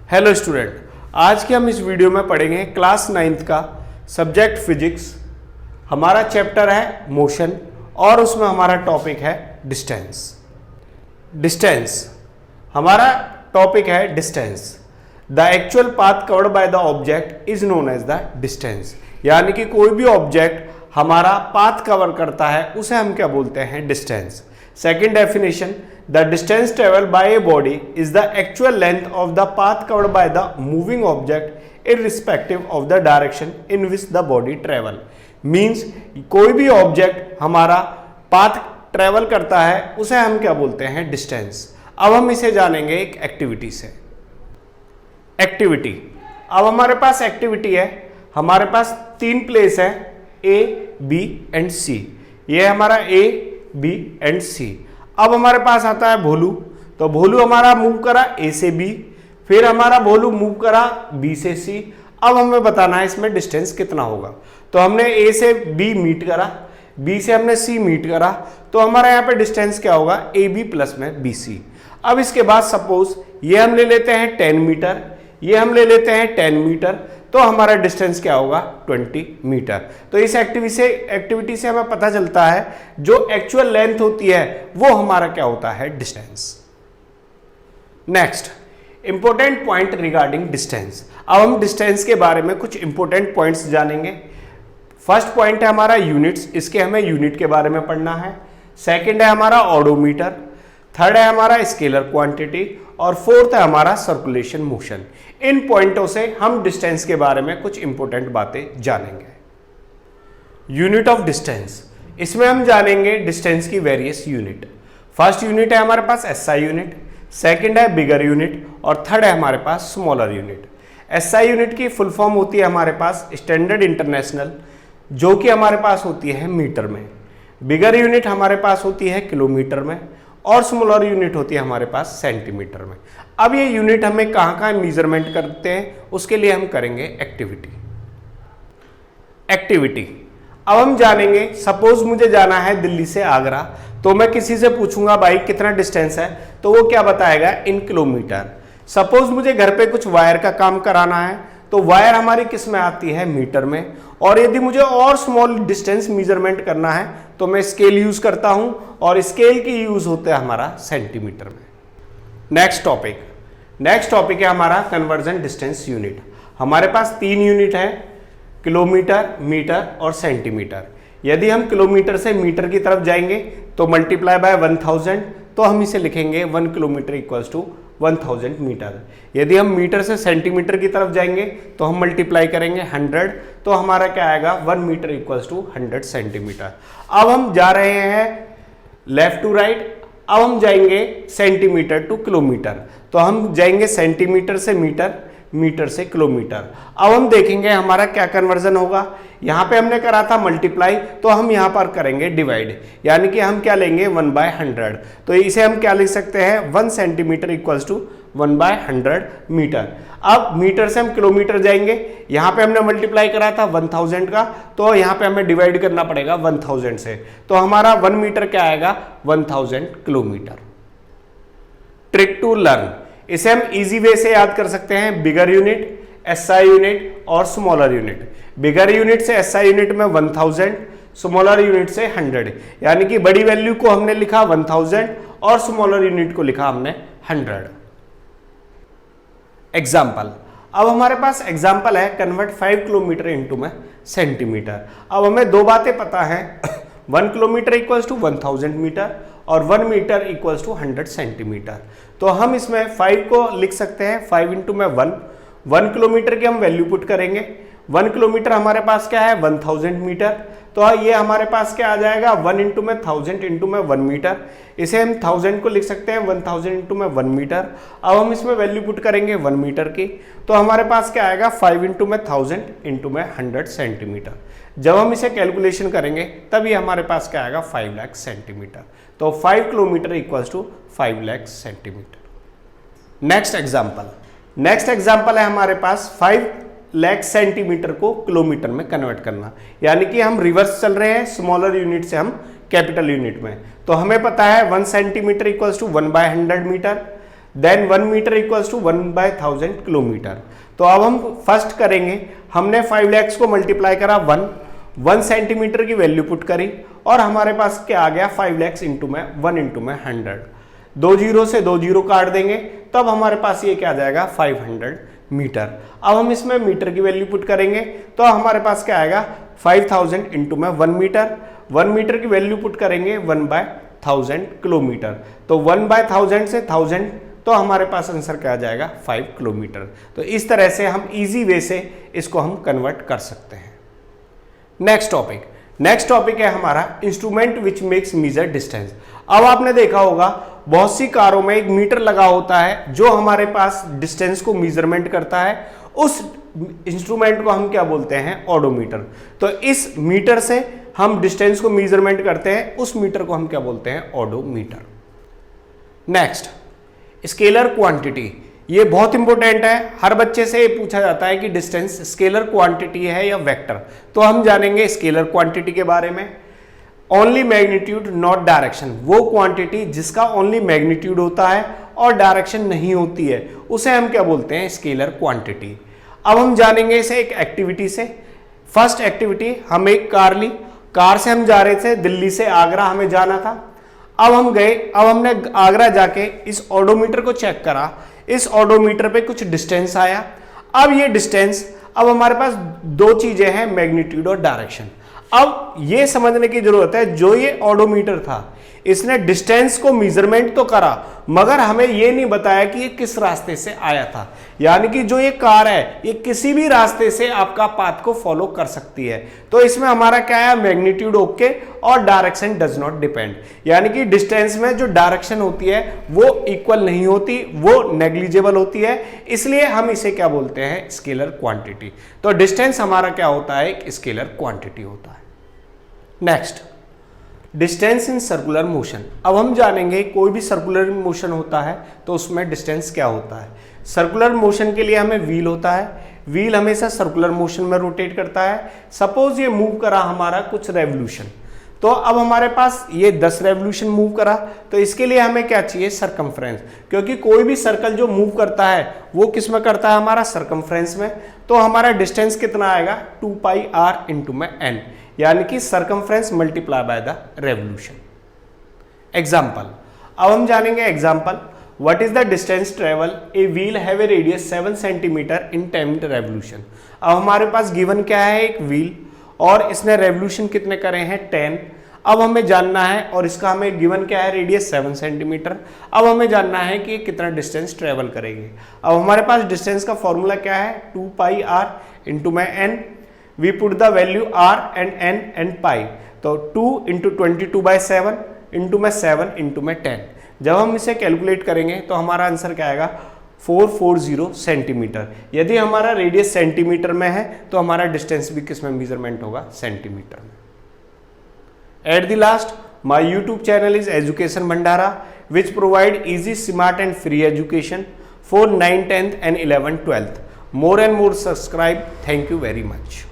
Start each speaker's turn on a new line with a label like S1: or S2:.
S1: Hello student, आज के हम इस वीडियो में पढ़ेंगे क्लास 9th का सब्जेक्ट फिजिक्स। हमारा चैप्टर है मोशन और उसमें हमारा टॉपिक है डिस्टेंस। डिस्टेंस हमारा टॉपिक है distance. The actual path covered by the object is known as the distance. यानी कि कोई भी ऑब्जेक्ट हमारा पाथ कवर करता है उसे हम क्या बोलते हैं? Distance. Second definition, the distance traveled by a body is the actual length of the path covered by the moving object irrespective of the direction in which the body travel। means कोई भी object हमारा path travel करता है उसे हम क्या बोलते हैं? डिस्टेंस। अब हम इसे जानेंगे एक एक्टिविटी से। एक्टिविटी, अब हमारे पास एक्टिविटी है, हमारे पास तीन प्लेस है A, B एंड C। ये हमारा A, B एंड C। अब हमारे पास आता है भोलू, तो भोलू हमारा मूव करा A से B, फिर हमारा भोलू मूव करा B से C। अब हमें बताना है इसमें डिस्टेंस कितना होगा। तो हमने A से B मीट करा, B से हमने C मीट करा, तो हमारा यहाँ पे डिस्टेंस क्या होगा? AB प्लस में BC। अब इसके बाद सपोज ये हम ले लेते हैं 10 मीटर, ये हम ले लेते हैं 10 मीटर, तो हमारा डिस्टेंस क्या होगा? 20 मीटर। तो इस एक्टिविटी से हमें पता चलता है जो एक्चुअल लेंथ होती है वो हमारा क्या होता है? Distance. Next, important point regarding distance. अब हम डिस्टेंस के बारे में कुछ इंपॉर्टेंट पॉइंट्स जानेंगे। फर्स्ट पॉइंट है हमारा यूनिट्स, इसके हमें यूनिट के बारे में पढ़ना है। सेकेंड है हमारा ऑडोमीटर, थर्ड है हमारा स्केलर क्वांटिटी और फोर्थ है हमारा सर्कुलेशन मोशन। इन पॉइंटों से हम डिस्टेंस के बारे में कुछ इंपॉर्टेंट बातें जानेंगे। यूनिट ऑफ डिस्टेंस, इसमें हम जानेंगे डिस्टेंस की वेरियस यूनिट। फर्स्ट यूनिट है हमारे पास SI यूनिट, सेकंड है बिगर यूनिट और थर्ड है हमारे पास स्मॉलर यूनिट। SI यूनिट की फुल फॉर्म होती है हमारे पास स्टैंडर्ड इंटरनेशनल, जो कि हमारे पास होती है मीटर में। बिगर यूनिट हमारे पास होती है किलोमीटर में और स्मॉलर यूनिट होती है हमारे पास सेंटीमीटर में। अब ये यूनिट हमें कहाँ मेजरमेंट करते हैं उसके लिए हम करेंगे एक्टिविटी। अब हम जानेंगे, सपोज मुझे जाना है दिल्ली से आगरा, तो मैं किसी से पूछूंगा भाई कितना डिस्टेंस है, तो वो क्या बताएगा? इन किलोमीटर। सपोज मुझे घर पे कुछ वायर का काम कराना है, तो वायर हमारी किस में आती है? मीटर में। और यदि मुझे और स्मॉल डिस्टेंस मेजरमेंट करना है तो मैं स्केल यूज करता हूं और स्केल की यूज होता है हमारा सेंटीमीटर में। नेक्स्ट टॉपिक है हमारा कन्वर्जन डिस्टेंस यूनिट। हमारे पास तीन यूनिट है, किलोमीटर, मीटर और सेंटीमीटर। यदि हम किलोमीटर से मीटर की तरफ जाएंगे तो मल्टीप्लाई बाय 1000, तो हम इसे लिखेंगे 1 किलोमीटर इक्वल्स टू 1000 मीटर। यदि हम मीटर से सेंटीमीटर की तरफ जाएंगे तो हम मल्टीप्लाई करेंगे 100, तो हमारा क्या आएगा? 1 मीटर इक्वल्स टू 100 सेंटीमीटर। अब हम जा रहे हैं लेफ्ट टू राइट, अब हम जाएंगे सेंटीमीटर टू किलोमीटर, तो हम जाएंगे सेंटीमीटर से मीटर, मीटर से किलोमीटर। अब हम देखेंगे हमारा क्या कन्वर्जन होगा। यहाँ पे हमने करा था मल्टीप्लाई, तो हम यहाँ पर करेंगे डिवाइड, यानी कि हम क्या लेंगे? 1/100। तो इसे हम क्या लिख सकते हैं? 1 सेंटीमीटर इक्वल्स टू 1/100 मीटर। अब मीटर से हम किलोमीटर जाएंगे, यहाँ पे हमने मल्टीप्लाई करा था 1000 का, तो यहाँ पे हमें डिवाइड करना पड़ेगा 1000 से, तो हमारा 1 मीटर क्या आएगा? 1000 किलोमीटर। ट्रिक टू लर्न, इसे हम इजी वे से याद कर सकते हैं। बिगर यूनिट, SI यूनिट और स्मॉलर यूनिट। बिगर यूनिट से SI यूनिट में 1000, स्मॉलर यूनिट से 100, यानी कि बड़ी वैल्यू को हमने लिखा 1000 और स्मॉलर यूनिट को लिखा हमने 100। एग्जाम्पल, अब हमारे पास एग्जाम्पल है कन्वर्ट 5 किलोमीटर इंटू में सेंटीमीटर। अब हमें दो बातें पता है, 1 किलोमीटर इक्वल्स टू 1000 मीटर और 1 मीटर इक्वल्स टू 100 सेंटीमीटर। तो हम इसमें 5 को लिख सकते हैं 5 इंटू में 1 किलोमीटर की हम वैल्यू पुट करेंगे। 1 किलोमीटर हमारे पास क्या है? 1000 मीटर, तो ये हमारे पास क्या आ जाएगा? 1 इंटू में 1000 इंटू में 1 मीटर। इसे हम 1000 को लिख सकते हैं 1000 इंटू में 1 मीटर। अब हम इसमें वैल्यू पुट करेंगे 1 मीटर की, तो हमारे पास क्या आएगा? 5 इंटू में 1000 इंटू में 100 सेंटीमीटर। जब हम इसे कैलकुलेशन करेंगे तब ये हमारे पास क्या आएगा? 5 लाख सेंटीमीटर। तो 5 kilometre equals to 5 lakh centimetre. Next example है हमारे पास 5 लाख सेंटीमीटर को किलोमीटर में कन्वर्ट करना, यानी कि हम रिवर्स चल रहे हैं, स्मॉलर यूनिट से हम कैपिटल यूनिट में। तो हमें पता है 1 centimetre equals to 1/100 metre, then 1 metre equals to 1/1000 kilometre. तो अब हम फर्स्ट करेंगे, हमने 5 lakhs को मल्टीप्लाई करा 1 सेंटीमीटर की वैल्यू पुट करी और हमारे पास क्या आ गया 5 lakhs इंटू में 1 इंटू में 100, 2 जीरो से 2 जीरो काट देंगे तो अब हमारे पास ये क्या आ जाएगा 500 मीटर। अब हम इसमें मीटर की वैल्यू पुट करेंगे तो हमारे पास क्या आएगा 5000 इंटू में 1 मीटर, 1 मीटर की वैल्यू पुट करेंगे 1/1000 किलोमीटर। तो 1/1000 से 1000 तो हमारे पास आंसर क्या आ जाएगा 5 किलोमीटर। तो इस तरह से हम इजी वे से इसको हम कन्वर्ट कर सकते हैं। नेक्स्ट टॉपिक है हमारा instrument which makes major distance. अब आपने देखा होगा बहुत सी कारों में एक मीटर लगा होता है जो हमारे पास डिस्टेंस को मेजरमेंट करता है। उस इंस्ट्रूमेंट को हम क्या बोलते हैं ऑडोमीटर। तो इस मीटर से हम डिस्टेंस को मेजरमेंट करते हैं, उस मीटर को हम क्या बोलते हैं ऑडोमीटर। नेक्स्ट स्केलर क्वांटिटी, ये बहुत इंपॉर्टेंट है, हर बच्चे से ये पूछा जाता है कि डिस्टेंस स्केलर क्वांटिटी है या वेक्टर। तो हम जानेंगे स्केलर क्वांटिटी के बारे में। ओनली मैग्नीट्यूड नॉट डायरेक्शन, वो क्वांटिटी जिसका ओनली मैग्नीट्यूड होता है और डायरेक्शन नहीं होती है उसे हम क्या बोलते हैं स्केलर क्वांटिटी। अब हम जानेंगे इसे एक एक्टिविटी से। फर्स्ट एक्टिविटी, हम एक कार ली, कार से हम जा रहे थे, दिल्ली से आगरा हमें जाना था। अब हम गए, अब हमने आगरा जाके इस ऑडोमीटर को चेक करा, इस ऑडोमीटर पे कुछ डिस्टेंस आया। अब ये डिस्टेंस, अब हमारे पास दो चीजें हैं मैग्नीट्यूड और डायरेक्शन। अब ये समझने की जरूरत है जो ये ऑडोमीटर था इसने डिस्टेंस को मेजरमेंट तो करा मगर हमें ये नहीं बताया कि ये किस रास्ते से आया था। यानी कि जो ये कार है ये किसी भी रास्ते से आपका पाथ को फॉलो कर सकती है। तो इसमें हमारा क्या है मैग्नीट्यूड ओके और डायरेक्शन डज नॉट डिपेंड, यानी कि डिस्टेंस में जो डायरेक्शन होती है वो इक्वल नहीं होती, वो नेग्लिजिबल होती है, इसलिए हम इसे क्या बोलते हैं स्केलर क्वांटिटी। तो डिस्टेंस हमारा क्या होता है एक स्केलर क्वांटिटी होता है। Next distance in circular motion. अब हम जानेंगे कोई भी सर्कुलर मोशन होता है तो उसमें डिस्टेंस क्या होता है। सर्कुलर मोशन के लिए हमें व्हील होता है, व्हील हमेशा सर्कुलर मोशन में रोटेट करता है। सपोज ये मूव करा हमारा कुछ रेवोल्यूशन, तो अब हमारे पास ये 10 रेवोल्यूशन मूव करा, तो इसके लिए हमें क्या चाहिए सर्कमफ्रेंस, क्योंकि कोई भी सर्कल जो मूव करता है वो किस में करता है हमारा सर्कमफ्रेंस में। तो हमारा डिस्टेंस कितना आएगा 2πr इंटू में n, यानी कि circumference multiply by the revolution. Example, अब हम जानेंगे example, what is the distance travel a wheel have a radius 7 centimetre in 10 revolution. अब हमारे पास गिवन क्या है एक व्हील और इसने रेवोल्यूशन कितने करे हैं 10। अब हमें जानना है, और इसका हमें गिवन क्या है रेडियस 7 सेंटीमीटर। अब हमें जानना है कि ये कितना डिस्टेंस ट्रेवल करेगी। अब हमारे पास डिस्टेंस का फॉर्मूला क्या है 2πr इंटू में n, we put the value r and n and pi. तो 2 इंटू 22/7 इंटू में 7 इंटू में 10। जब हम इसे कैलकुलेट करेंगे तो हमारा आंसर क्या आएगा 440 सेंटीमीटर। यदि हमारा रेडियस सेंटीमीटर में है तो हमारा डिस्टेंस भी किस में मेजरमेंट होगा सेंटीमीटर में। At the last, my YouTube channel is education Bhandara which provide easy, smart and free education for 9th, 10th and 11th, 12th. More and more subscribe. Thank you very much.